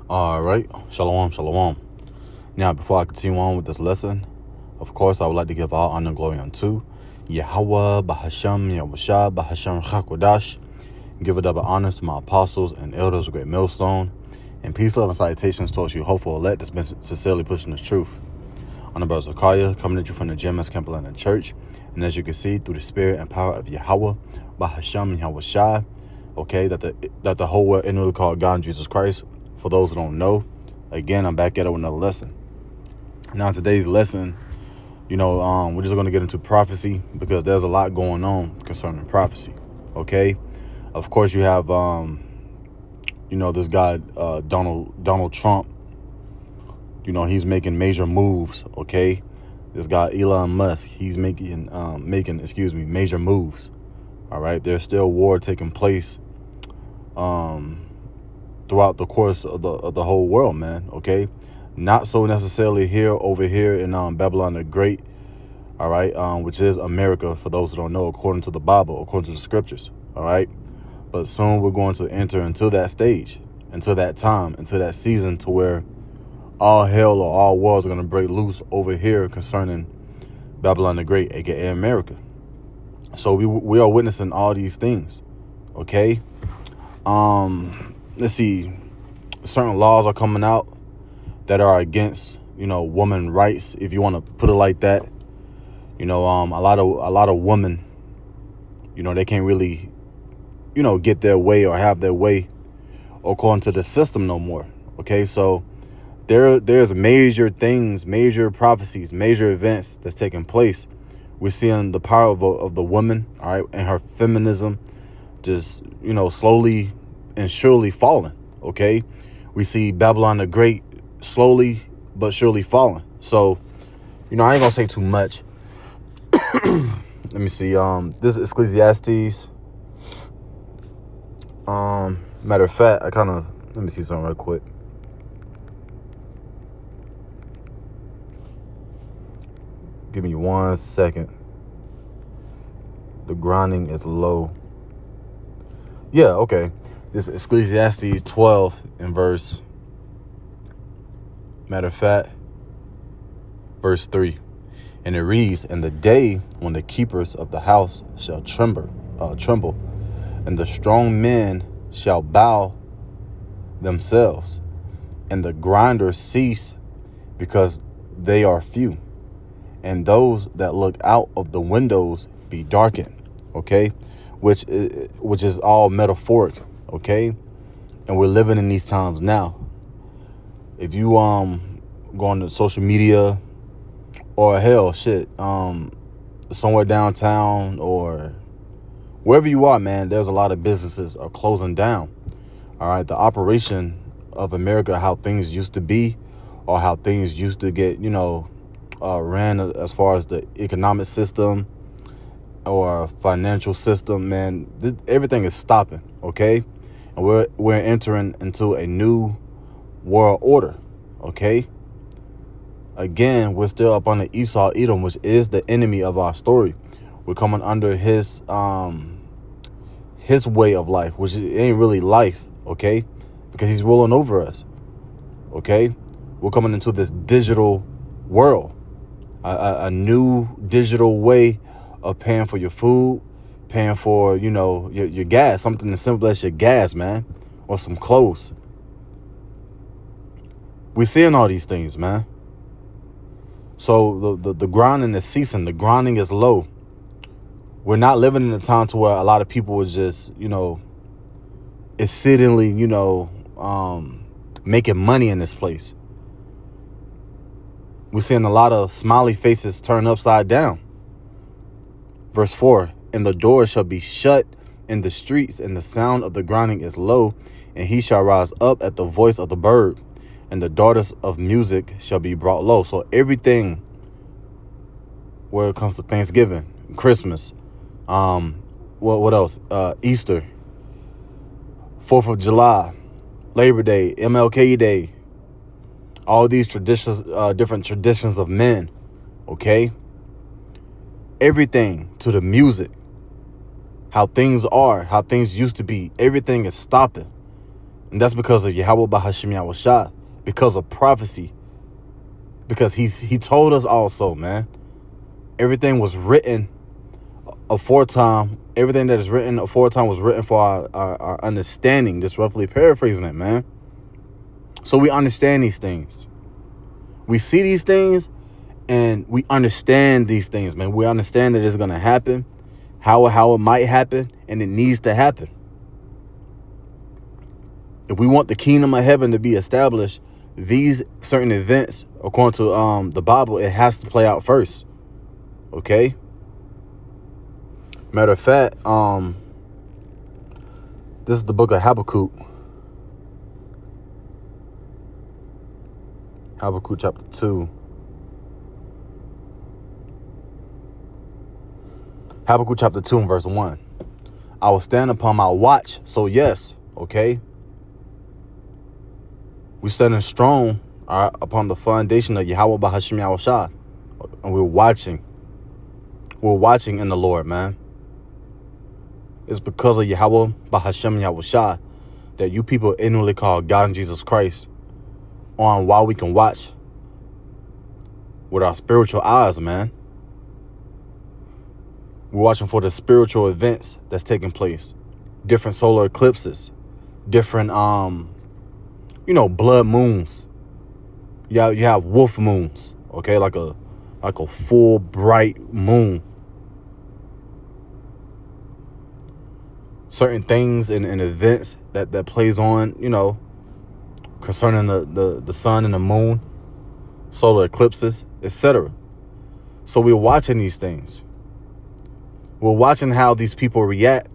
All right, shalom, shalom. Now, before I continue on with this lesson, of course, I would like to give all honor and glory unto Yahweh, Bahasham, Yahushua, Bahasham, Chakwadash. Give a double honors to my apostles and elders of Great Millstone. And peace, love, and salutations towards you, hopeful elect that's been sincerely pushing the truth. I'm the brother Zakaria, coming at you from the GMS Camp Atlanta Church. And as you can see, through the spirit and power of Yahweh, Bahasham, Yahushua, okay, that the whole world inwardly called God and Jesus Christ. For those who don't know, again, I'm back at it with another lesson. Now, today's lesson, we're just going to get into prophecy because there's a lot going on concerning prophecy, okay? Of course, you have, this guy, Donald Trump. He's making major moves, okay? This guy, Elon Musk, he's making major moves, all right? There's still war taking place throughout the course of the whole world, man, okay? Not so necessarily over here in Babylon the Great, all right, which is America, for those who don't know, according to the Bible, according to the scriptures, all right? But soon we're going to enter into that stage, into that time, into that season to where all hell or all wars are going to break loose over here concerning Babylon the Great, aka America. So we are witnessing all these things, okay? Let's see, certain laws are coming out that are against, woman rights, if you want to put it like that. A lot of women, they can't really, get their way or have their way according to the system no more. Okay, so there's major things, major prophecies, major events that's taking place. We're seeing the power of the woman, all right, and her feminism just, slowly and surely falling, okay? We see Babylon the Great slowly but surely falling. So, I ain't gonna say too much. Let me see. This is Ecclesiastes. Matter of fact, let me see something real quick. Give me 1 second. The grinding is low. Yeah, okay. This is Ecclesiastes 12 in verse. Matter of fact, verse 3. And it reads, "In the day when the keepers of the house shall tremble, and the strong men shall bow themselves, and the grinders cease because they are few, and those that look out of the windows be darkened," okay? Which is all metaphoric, okay? And we're living in these times now. If you go on to social media, or hell, somewhere downtown or wherever you are, man, there's a lot of businesses are closing down. All right, the operation of America, how things used to be, or how things used to get, ran as far as the economic system or financial system, man, everything is stopping, okay? And we're entering into a new world order, okay? Again, we're still up on the Esau Edom, which is the enemy of our story. We're coming under his way of life, which ain't really life, okay? Because he's ruling over us, okay? We're coming into this digital world, a new digital way of paying for your food, paying for, your gas, something as simple as your gas, man, or some clothes. We're seeing all these things, man. So the grinding is ceasing. The grinding is low. We're not living in a time to where a lot of people is just, exceedingly, making money in this place. We're seeing a lot of smiley faces turn upside down. Verse 4, "And the door shall be shut in the streets, and the sound of the grinding is low, and he shall rise up at the voice of the bird, and the daughters of music shall be brought low." So everything where it comes to Thanksgiving, Christmas, what else? Easter, 4th of July, Labor Day, MLK Day, all these traditions, different traditions of men, okay? Everything to the music, how things are, how things used to be, everything is stopping. And that's because of Yahweh Bahashim Yahushua, because of prophecy. Because he told us also, man. Everything was written aforetime. Everything that is written aforetime was written for our understanding. Just roughly paraphrasing it, man. So we understand these things. We see these things and we understand these things, man. We understand that it's going to happen, how it might happen, and it needs to happen. If we want the kingdom of heaven to be established, these certain events, according to the Bible, it has to play out first. Okay? Matter of fact, this is the book of Habakkuk. Habakkuk chapter 2. Habakkuk chapter 2 and verse 1. I will stand upon my watch. So yes, okay. We standing strong upon the foundation of Yahweh Bahashim Yahushua. And we're watching. We're watching in the Lord, man. It's because of Yahweh Bahashim Yahushua that you people inwardly call God and Jesus Christ on why we can watch with our spiritual eyes, man. We're watching for the spiritual events that's taking place. Different solar eclipses. Different, blood moons. You have wolf moons, okay? Like a full, bright moon. Certain things and events that plays on, concerning the sun and the moon, solar eclipses, etc. So we're watching these things. We're watching how these people react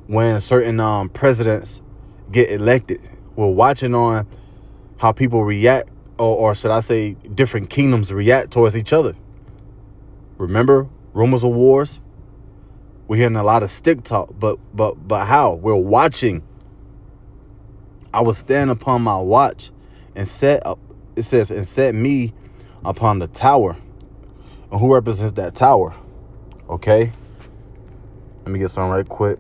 when certain presidents get elected. We're watching on how people react, or should I say different kingdoms react towards each other. Remember rumors of wars? We're hearing a lot of stick talk, but how? We're watching. I will stand upon my watch and set me upon the tower. And who represents that tower? Okay. Let me get some right quick.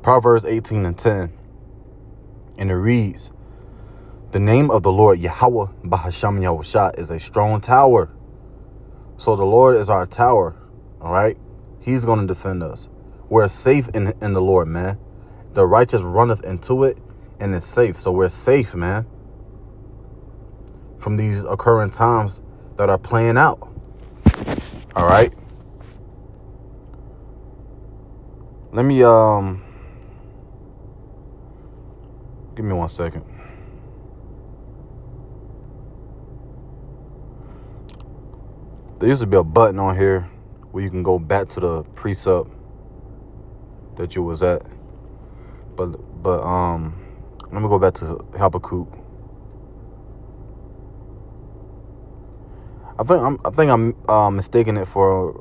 Proverbs 18 and 10. And it reads, the name of the Lord Yahweh Bahasham Yahushua is a strong tower. So the Lord is our tower. All right. He's going to defend us. We're safe in the Lord, man. The righteous runneth into it and it's safe. So we're safe, man, from these occurring times that are playing out. All right. Let me give me 1 second. There used to be a button on here where you can go back to the precept that you was at. But let me go back to Habakkuk. I think I'm mistaking it for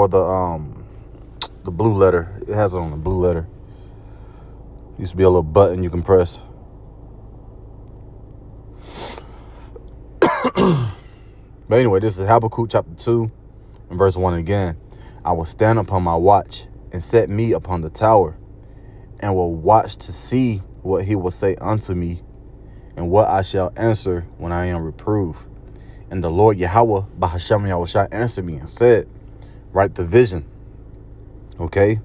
the blue letter. It has it on the blue letter. Used to be a little button you can press. But anyway, this is Habakkuk chapter 2 and verse 1 again. I will stand upon my watch and set me upon the tower, and will watch to see what he will say unto me, and what I shall answer when I am reproved. And the Lord Yahweh Bahasham Yahushua answered me and said, write the vision, okay,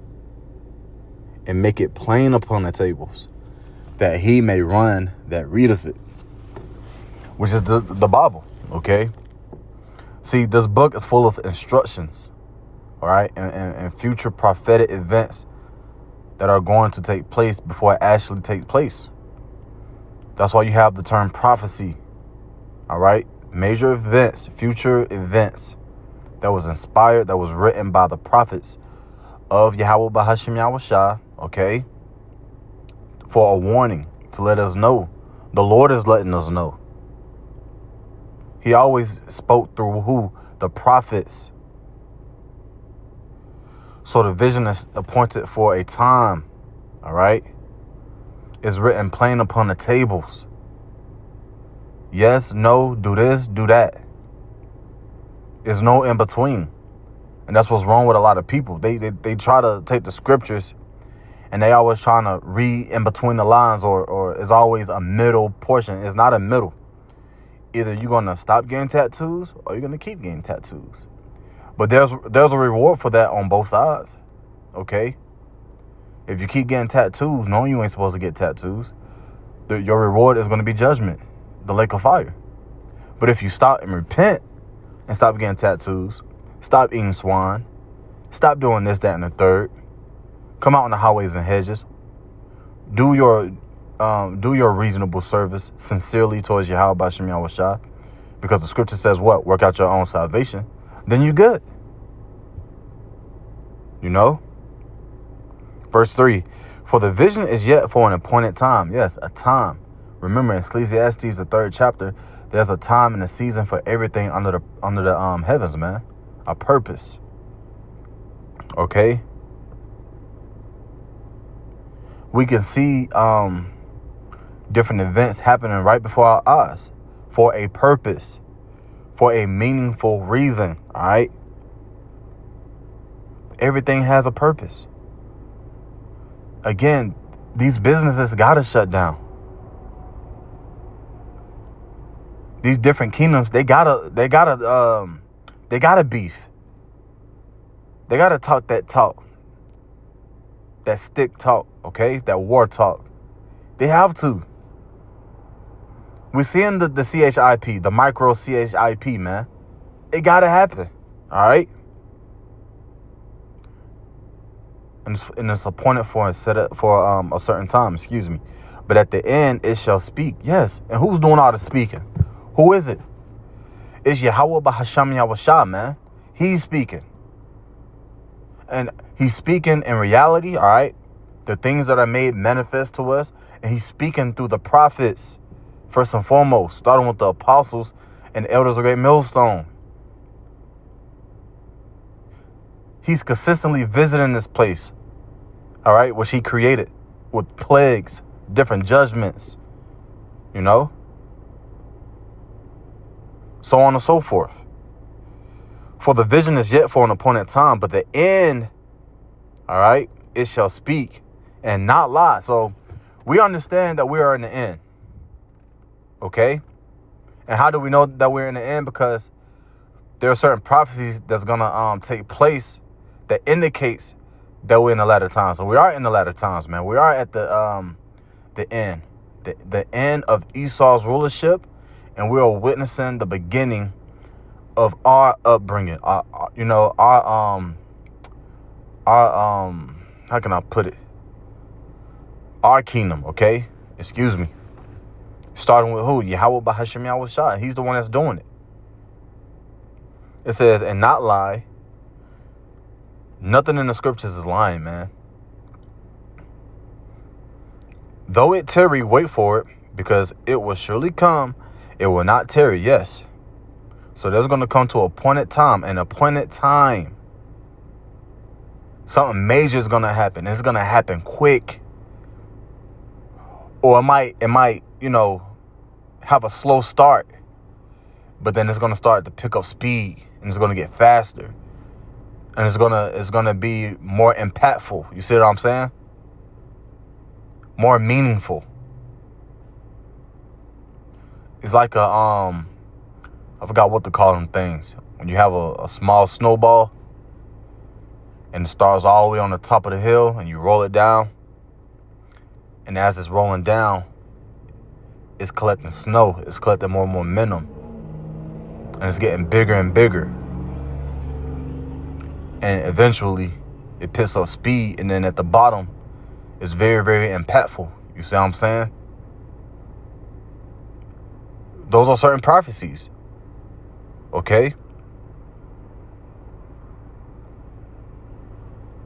and make it plain upon the tables, that he may run that readeth it. Which is the Bible, okay? See, this book is full of instructions, all right, and future prophetic events that are going to take place before it actually takes place. That's why you have the term prophecy, all right? Major events, future events that was inspired, that was written by the prophets of Yahweh Bahashim Yahushua, okay, for a warning, to let us know. The Lord is letting us know. He always spoke through who? The prophets. So the vision is appointed for a time, all right? It's written plain upon the tables. Yes, no, do this, do that. There's no in between. And that's what's wrong with a lot of people. They try to take the scriptures and they always trying to read in between the lines, or it's always a middle portion. It's not a middle. Either you're going to stop getting tattoos or you're going to keep getting tattoos. But there's a reward for that on both sides, okay? If you keep getting tattoos, knowing you ain't supposed to get tattoos, your reward is going to be judgment, the lake of fire. But if you stop and repent and stop getting tattoos, stop eating swine, stop doing this, that, and the third, come out on the highways and hedges, do your reasonable service sincerely towards Yahweh B'Shem Yahweh Shai, because the scripture says what? Work out your own salvation. Then you good. You know? Verse 3, for the vision is yet for an appointed time. Yes, a time. Remember in Ecclesiastes, the 3rd chapter, there's a time and a season for everything under the heavens, man. A purpose. Okay? We can see different events happening right before our eyes for a purpose, for a meaningful reason, all right? Everything has a purpose. Again, these businesses got to shut down. These different kingdoms, they gotta beef. They gotta talk, that stick talk, okay? That war talk. They have to. We're seeing the CHIP, the micro CHIP, man. It gotta happen, all right? And it's appointed for a certain time, excuse me. But at the end, it shall speak. Yes. And who's doing all the speaking? Who is it? It's Yahweh B'Hashem Yahweh Shai, man. He's speaking. And he's speaking in reality, all right? The things that are made manifest to us. And he's speaking through the prophets, first and foremost, starting with the apostles and the elders of Great Millstone. He's consistently visiting this place, all right, which he created with plagues, different judgments, you know, so on and so forth. For the vision is yet for an appointed time, but the end, all right, it shall speak and not lie. So we understand that we are in the end, okay? And how do we know that we're in the end? Because there are certain prophecies that's going to take place that indicates that we're in the latter times. So we are in the latter times, man. We are at the end, the end of Esau's rulership, and we are witnessing the beginning of our upbringing. Our how can I put it? Our kingdom, okay? Excuse me. Starting with who? Yahweh B'Hashem Yahweh Shai. He's the one that's doing it. It says, and not lie. Nothing in the scriptures is lying, man. Though it tarry, wait for it, because it will surely come. It will not tarry, yes. So there's going to come to an appointed time. Something major is going to happen. It's going to happen quick. Or it might, have a slow start. But then it's going to start to pick up speed. And it's going to get faster. And it's gonna be more impactful. You see what I'm saying? More meaningful. It's like I forgot what to call them things. When you have a small snowball and it starts all the way on the top of the hill and you roll it down. And as it's rolling down, it's collecting snow. It's collecting more momentum. And it's getting bigger and bigger. And eventually, it picks up speed. And then at the bottom, it's very, very impactful. You see what I'm saying? Those are certain prophecies. Okay?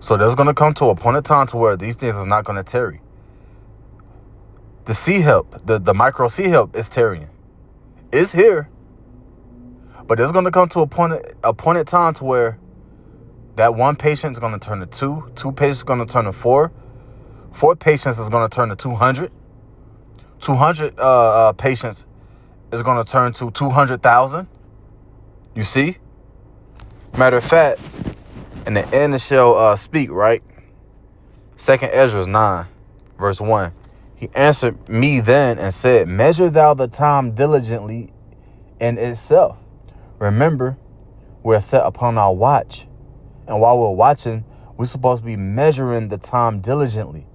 So there's going to come to a point of time to where these things is not going to tarry. The C-help, the micro C-help is tarrying. It's here. But there's going to come to a point of time to where that one patient is going to turn to 2. 2 patients are going to turn to 4. 4 patients is going to turn to 200. 200 patients is going to turn to 200,000. You see? Matter of fact, in the end it shall speak, right? Second Ezra 9, verse 1. He answered me then and said, measure thou the time diligently in itself. Remember, we're set upon our watch. And while we're watching, we're supposed to be measuring the time diligently.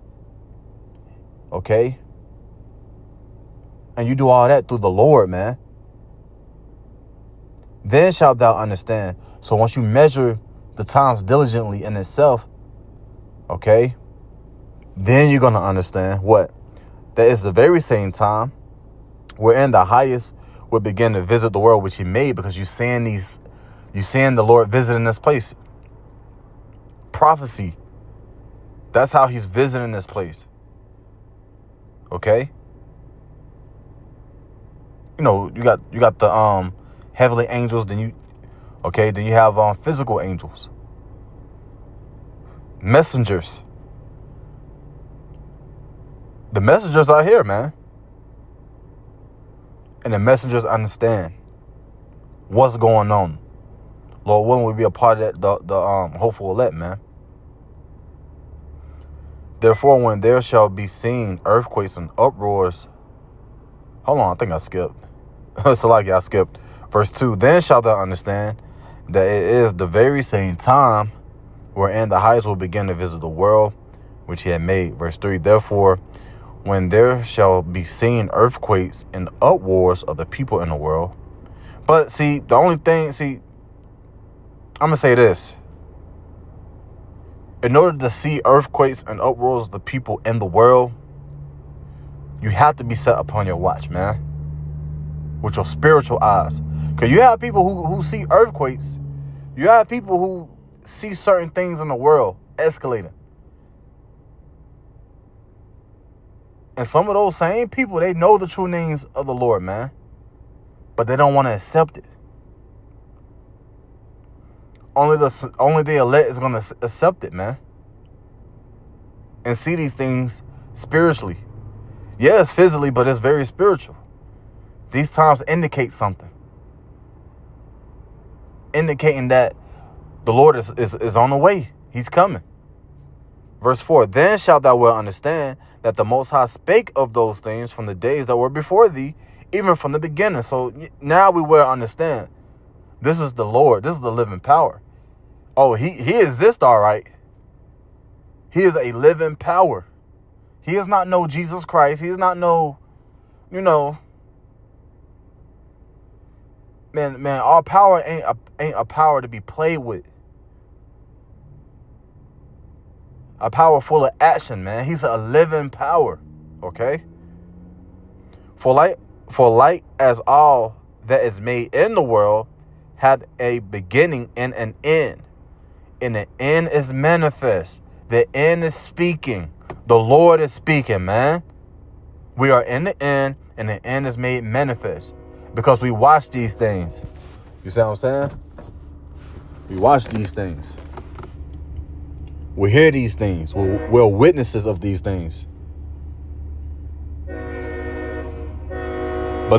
Okay? And you do all that through the Lord, man. Then shalt thou understand. So once you measure the times diligently in itself, okay, then you're going to understand what? That it's the very same time wherein the highest will begin to visit the world which he made, because you're seeing the Lord visiting this place. Prophecy. That's how he's visiting this place. Okay? You know, you got the heavenly angels, then you have physical angels. Messengers. The messengers are here, man. And the messengers understand what's going on. Lord willing, we'll be a part of that, the hopeful elect, man. Therefore, when there shall be seen earthquakes and uproars. Hold on, I think I skipped. I skipped. Verse 2. Then shalt thou understand that it is the very same time wherein the highest will begin to visit the world which he had made. Verse 3. Therefore, when there shall be seen earthquakes and uproars of the people in the world. But see, the only thing, I'm going to say this. In order to see earthquakes and uproars of the people in the world, you have to be set upon your watch, man. With your spiritual eyes. Because you have people who see earthquakes. You have people who see certain things in the world escalating. And some of those same people, they know the true names of the Lord, man. But they don't want to accept it. Only the elect is going to accept it, man. And see these things spiritually. Yes, physically, but it's very spiritual. These times indicate something. Indicating that the Lord is on the way. He's coming. Verse 4, then shalt thou well understand that the Most High spake of those things from the days that were before thee, even from the beginning. So now we will understand. This is the Lord. This is the living power. Oh, he exists, all right. He is a living power. He is not no Jesus Christ. He is not no, man, our power ain't a power to be played with. A power full of action, man. He's a living power, okay? For like as all that is made in the world had a beginning and an end, and the end is manifest. The end is speaking. The Lord is speaking, man. We are in the end, and the end is made manifest because we watch these things. You see what I'm saying? We watch these things. We hear these things. We're witnesses of these things. But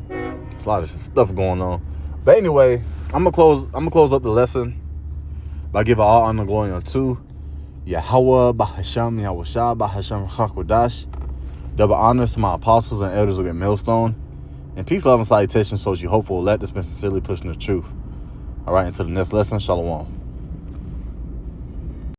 there's a lot of stuff going on. But anyway, I'm gonna close up the lesson by giving all honor and glory unto Yahweh Bahasham Yahushua Bahasham Chakodash. Double honors to my apostles and elders of the millstone. And peace, love, and salutations. So you hopeful let this been sincerely pushing the truth. All right, until the next lesson. Shalom.